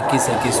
21